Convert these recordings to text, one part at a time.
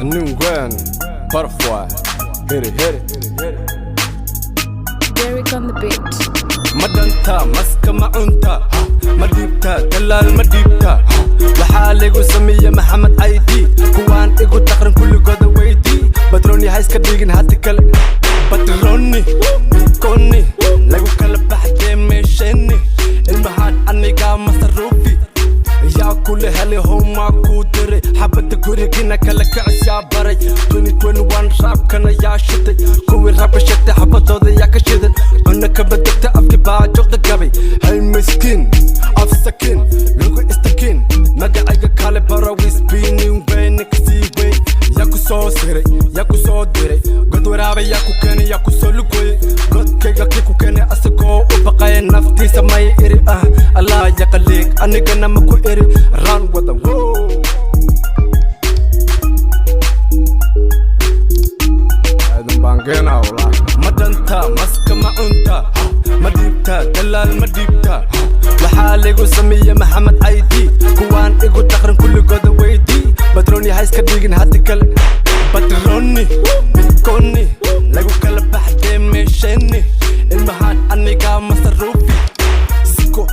A new grand butterfly. Hit it, hit it, hit it. Derek on the beat. Madanta, maska maunta, madibta, dalal madibta. Waxaaligu sameeyay Maxamed Aydi, kuwaan igu taqran kulligooda weydii. Badrooni hayska dhigin hadi kale. Badrooni, koni, lagu kala baxday meeshani. Ilmahan aniga masaruufi. yaa kule heli homa ku diray xabada gurigina kala kacis yaa baray 2021 raabkana yaa shitay kuwii raba shitay xabadooda yaa ka shidan cunna ka badagta afki baa joogda gabay hay miskiin afsakin lagu istakin magacayga kale bara wispinin weyni kasii wey yaa ku soo siray yaa ku soo diray god waraaba yaa ku keenay yaa ku soo lugoy godkayga kii ku keenay asagoo u baqaya naftiisa may iri allah ya qaliig anigana ma ku iri run with the whoa Adam bangena wala madanta maska maunta madibta dalal madibta waxa lagu sameeyay Maxamed Aydi kuwaan igu taqran kulligooda weydii badrooni hayska dhigin hadi kale badrooni koni lagu kala baxday meeshani ilmahan aniga masaruufi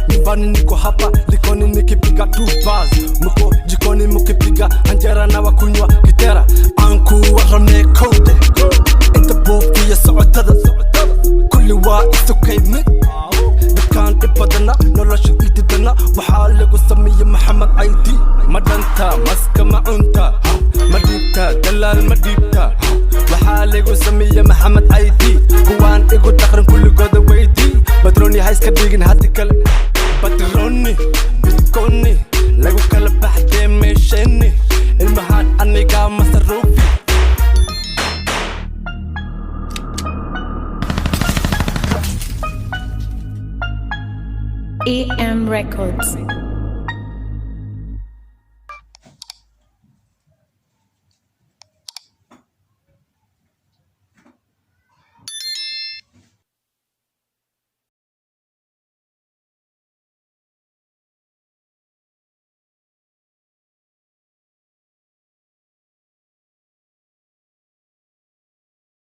Nibani niko hapa, likoni nikipiga 2 bars Muko jikoni mukipiga, anjera na wakunywa kitera Anku warame kode Inta buufi ya socotada Kulli waa isukay mid Dadkaan ibadana, nolosha ididana Waxaa lagu sameeyay Maxamed Aydi Madanta, maska maunta Madibta, dalal madibta Waxaa lagu sameeyay Maxamed Aydi kuwaan igu taqran kulligooda weydii badrooni hayska dhigin hadi kale badrooni koni lagu kala baxday meeshani ilmahan aniga masaruufi EM Records.